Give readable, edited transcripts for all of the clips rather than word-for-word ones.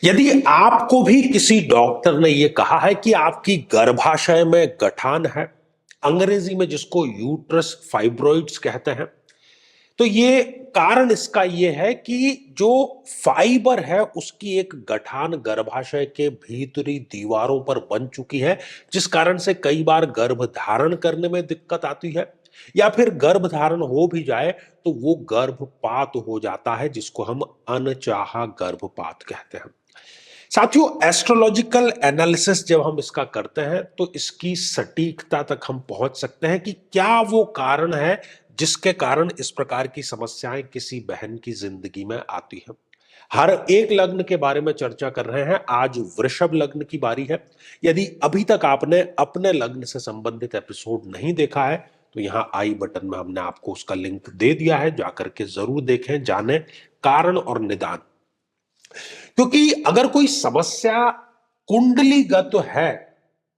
यदि आपको भी किसी डॉक्टर ने यह कहा है कि आपकी गर्भाशय में गठान है, अंग्रेजी में जिसको यूट्रस फाइब्रॉइड्स कहते हैं, तो ये कारण इसका ये है कि जो फाइबर है उसकी एक गठान गर्भाशय के भीतरी दीवारों पर बन चुकी है, जिस कारण से कई बार गर्भ धारण करने में दिक्कत आती है, या फिर गर्भ धारण हो भी जाए तो वो गर्भपात हो जाता है, जिसको हम अनचाहा गर्भपात कहते हैं। साथियों, एस्ट्रोलॉजिकल एनालिसिस जब हम इसका करते हैं तो इसकी सटीकता तक हम पहुंच सकते हैं कि क्या वो कारण है जिसके कारण इस प्रकार की समस्याएं किसी बहन की जिंदगी में आती हैं। हर एक लग्न के बारे में चर्चा कर रहे हैं। आज वृषभ लग्न की बारी है। यदि अभी तक आपने अपने लग्न से संबंधित एपिसोड नहीं देखा है तो यहां आई बटन में हमने आपको उसका लिंक दे दिया है, जाकर के जरूर देखें, जाने कारण और निदान। क्योंकि अगर कोई समस्या कुंडलीगत है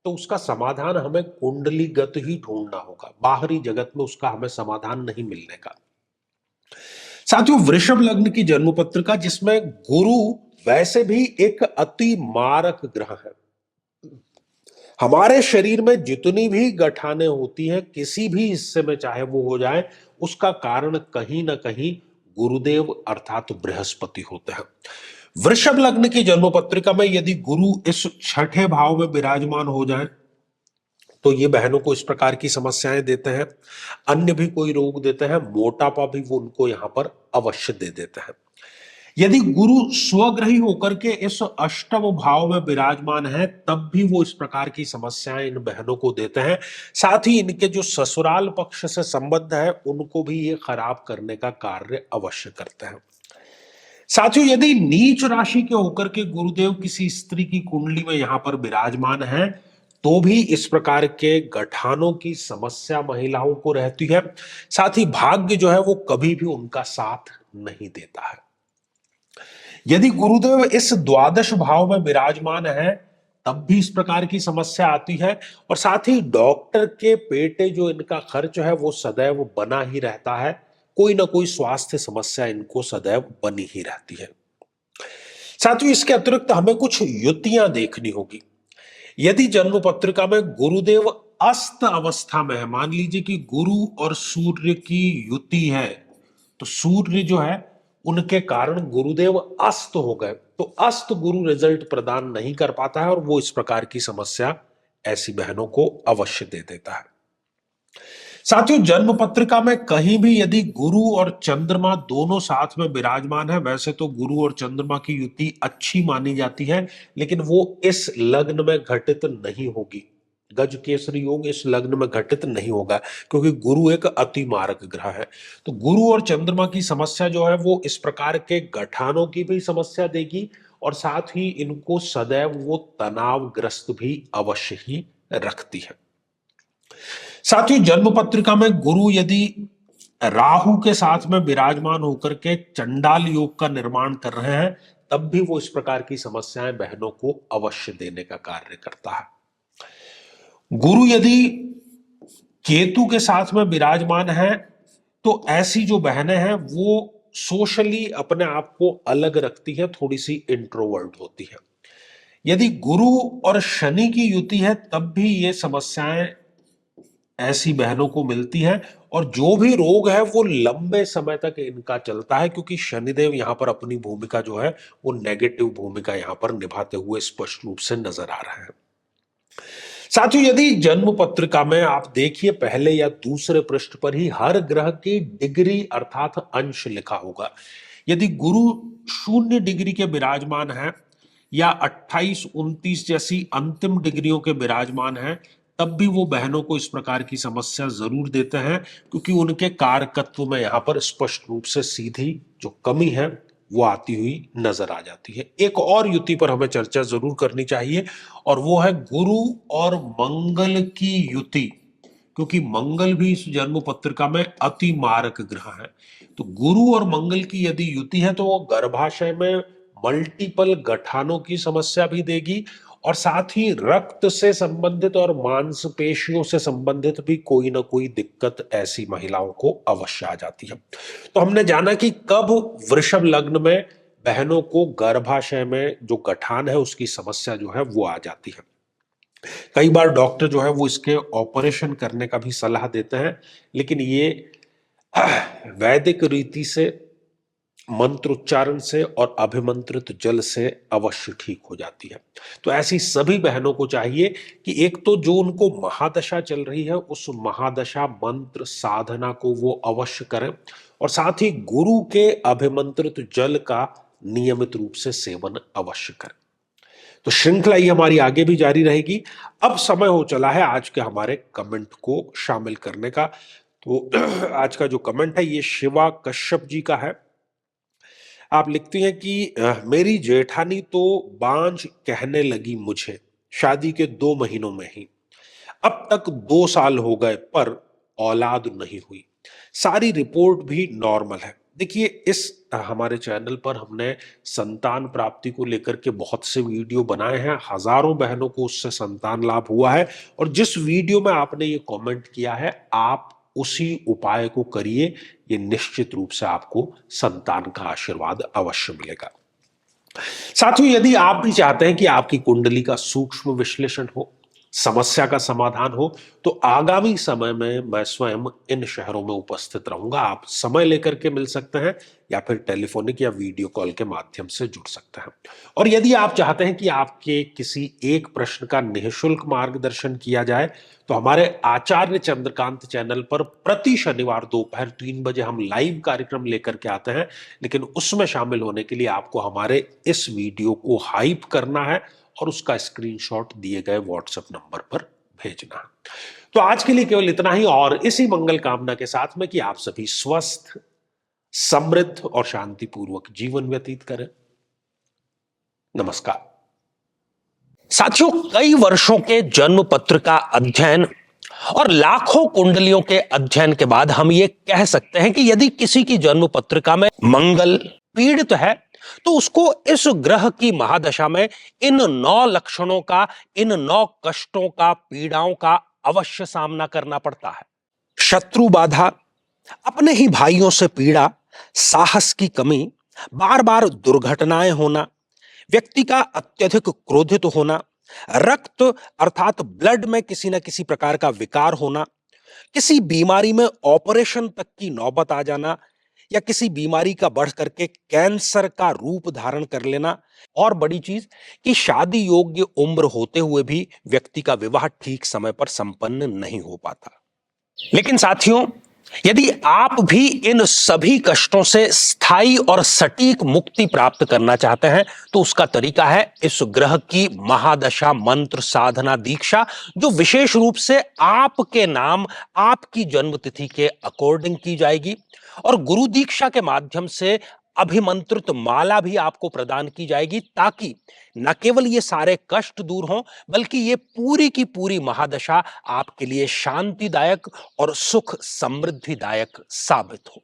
तो उसका समाधान हमें कुंडलीगत ही ढूंढना होगा, बाहरी जगत में उसका हमें समाधान नहीं मिलने का। साथियों, वृषभ लग्न की जन्म पत्रिका जिसमें गुरु वैसे भी एक अति मारक ग्रह है। हमारे शरीर में जितनी भी गठाने होती हैं किसी भी हिस्से में चाहे वो हो जाए, उसका कारण कहीं ना कहीं गुरुदेव अर्थात बृहस्पति होते हैं। वृषभ लग्न की जन्म पत्रिका में यदि गुरु इस छठे भाव में विराजमान हो जाए तो ये बहनों को इस प्रकार की समस्याएं देते हैं। अन्य भी कोई रोग देते हैं, मोटापा भी वो उनको यहां पर अवश्य दे देते हैं। यदि गुरु स्वग्रही होकर के इस अष्टम भाव में विराजमान है तब भी वो इस प्रकार की समस्याएं इन बहनों को देते हैं। साथ ही इनके जो ससुराल पक्ष से संबंध है उनको भी ये खराब करने का कार्य अवश्य करते हैं। साथियों, यदि नीच राशि के होकर के गुरुदेव किसी स्त्री की कुंडली में यहां पर विराजमान है तो भी इस प्रकार के गठानों की समस्या महिलाओं को रहती है। साथ ही भाग्य जो है वो कभी भी उनका साथ नहीं देता है। यदि गुरुदेव इस द्वादश भाव में विराजमान है तब भी इस प्रकार की समस्या आती है। और साथ ही डॉक्टर के पेटे जो इनका खर्च है वो सदैव बना ही रहता है। कोई ना कोई स्वास्थ्य समस्या इनको सदैव बनी ही रहती है। साथियों, इसके अतिरिक्त हमें कुछ युतियां देखनी होगी। यदि जन्म पत्रिका में गुरुदेव अस्त अवस्था में है, मान लीजिए कि गुरु और सूर्य की युति है, तो सूर्य जो है उनके कारण गुरुदेव अस्त हो गए तो अस्त गुरु रिजल्ट प्रदान नहीं कर पाता है और वो इस प्रकार की समस्या ऐसी बहनों को अवश्य दे देता है। साथियों, जन्म पत्रिका में कहीं भी यदि गुरु और चंद्रमा दोनों साथ में विराजमान है, वैसे तो गुरु और चंद्रमा की युति अच्छी मानी जाती है, लेकिन वो इस लग्न में घटित नहीं होगी। गज केसरी योग इस लग्न में घटित नहीं होगा क्योंकि गुरु एक अति मारक ग्रह है। तो गुरु और चंद्रमा की समस्या जो है वो इस प्रकार के गठानों की भी समस्या देगी और साथ ही इनको सदैव वो तनावग्रस्त भी अवश्य ही रखती है। साथियों, जन्म पत्रिका में गुरु यदि राहु के साथ में विराजमान होकर के चंडाल योग का निर्माण कर रहे हैं तब भी वो इस प्रकार की समस्याएं बहनों को अवश्य देने का कार्य करता है। गुरु यदि केतु के साथ में विराजमान है तो ऐसी जो बहनें हैं वो सोशली अपने आप को अलग रखती है, थोड़ी सी इंट्रोवर्ट होती है। यदि गुरु और शनि की युति है तब भी ये समस्याएं ऐसी बहनों को मिलती है और जो भी रोग है वो लंबे समय तक इनका चलता है क्योंकि शनिदेव यहां पर अपनी भूमिका जो है वो नेगेटिव भूमिका यहां पर निभाते हुए स्पष्ट रूप से नजर आ रहे हैं। साथियों, यदि जन्म पत्रिका में आप देखिए पहले या दूसरे पृष्ठ पर ही हर ग्रह की डिग्री अर्थात अंश लिखा होगा। यदि गुरु 0 डिग्री के विराजमान है या 28, 29 जैसी अंतिम डिग्रियों के विराजमान है तब भी वो बहनों को इस प्रकार की समस्या जरूर देते हैं क्योंकि उनके कारकत्व में यहां पर स्पष्ट रूप से सीधी जो कमी है वो आती हुई नजर आ जाती है। एक और युति पर हमें चर्चा जरूर करनी चाहिए और वो है गुरु और मंगल की युति, क्योंकि मंगल भी इस जन्म पत्रिका में अति मारक ग्रह है। तो गुरु और मंगल की यदि युति है तो वो गर्भाशय में मल्टीपल गठानों की समस्या भी देगी और साथ ही रक्त से संबंधित और मांसपेशियों से संबंधित भी कोई ना कोई दिक्कत ऐसी महिलाओं को अवश्य आ जाती है। तो हमने जाना कि कब वृषभ लग्न में बहनों को गर्भाशय में जो गठान है उसकी समस्या जो है वो आ जाती है। कई बार डॉक्टर जो है वो इसके ऑपरेशन करने का भी सलाह देते हैं, लेकिन ये वैदिक रीति से, मंत्रोच्चारण से और अभिमंत्रित जल से अवश्य ठीक हो जाती है। तो ऐसी सभी बहनों को चाहिए कि एक तो जो उनको महादशा चल रही है उस महादशा मंत्र साधना को वो अवश्य करें, और साथ ही गुरु के अभिमंत्रित जल का नियमित रूप से सेवन अवश्य करें। तो श्रृंखला ये हमारी आगे भी जारी रहेगी। अब समय हो चला है आज के हमारे कमेंट को शामिल करने का। तो आज का जो कमेंट है ये शिवा कश्यप जी का है। आप लिखती हैं कि मेरी जेठानी तो बांझ कहने लगी मुझे शादी के 2 महीनों में ही, अब तक 2 साल हो गए पर औलाद नहीं हुई, सारी रिपोर्ट भी नॉर्मल है। देखिए, इस हमारे चैनल पर हमने संतान प्राप्ति को लेकर के बहुत से वीडियो बनाए हैं, हजारों बहनों को उससे संतान लाभ हुआ है, और जिस वीडियो में आपने ये कमेंट किया है आप उसी उपाय को करिए, ये निश्चित रूप से आपको संतान का आशीर्वाद अवश्य मिलेगा। साथियों, यदि आप भी चाहते हैं कि आपकी कुंडली का सूक्ष्म विश्लेषण हो, समस्या का समाधान हो, तो आगामी समय में मैं स्वयं इन शहरों में उपस्थित रहूंगा। आप समय लेकर के मिल सकते हैं या फिर टेलीफोनिक या वीडियो कॉल के माध्यम से जुड़ सकते हैं। और यदि आप चाहते हैं कि आपके किसी एक प्रश्न का निःशुल्क मार्गदर्शन किया जाए, तो हमारे आचार्य चंद्रकांत चैनल पर प्रति शनिवार दोपहर 3 बजे हम लाइव कार्यक्रम लेकर के आते हैं, लेकिन उसमें शामिल होने के लिए आपको हमारे इस वीडियो को हाइप करना है और उसका स्क्रीनशॉट दिए गए व्हाट्सएप नंबर पर भेजना है। तो आज के लिए केवल इतना ही, और इसी मंगल कामना के साथ में कि आप सभी स्वस्थ, समृद्ध और शांतिपूर्वक जीवन व्यतीत करें। नमस्कार साथियों, कई वर्षों के जन्म पत्र का अध्ययन और लाखों कुंडलियों के अध्ययन के बाद हम ये कह सकते हैं कि यदि किसी की जन्म पत्रिका में मंगल पीड़ित है तो उसको इस ग्रह की महादशा में इन 9 लक्षणों का, इन 9 कष्टों का, पीड़ाओं का अवश्य सामना करना पड़ता है। शत्रु बाधा, अपने ही भाइयों से पीड़ा, साहस की कमी, बार बार दुर्घटनाएं होना, व्यक्ति का अत्यधिक क्रोधित होना, रक्त अर्थात ब्लड में किसी न किसी प्रकार का विकार होना, किसी बीमारी में ऑपरेशन तक की नौबत आ जाना, या किसी बीमारी का बढ़ करके कैंसर का रूप धारण कर लेना, और बड़ी चीज कि शादी योग्य उम्र होते हुए भी व्यक्ति का विवाह ठीक समय पर संपन्न नहीं हो पाता। लेकिन साथियों, यदि आप भी इन सभी कष्टों से स्थायी और सटीक मुक्ति प्राप्त करना चाहते हैं तो उसका तरीका है इस ग्रह की महादशा मंत्र साधना दीक्षा, जो विशेष रूप से आपके नाम, आपकी जन्मतिथि के अकॉर्डिंग की जाएगी, और गुरु दीक्षा के माध्यम से अभिमंत्रित माला भी आपको प्रदान की जाएगी, ताकि न केवल ये सारे कष्ट दूर हों बल्कि ये पूरी की पूरी महादशा आपके लिए शांतिदायक और सुख समृद्धिदायक साबित हो।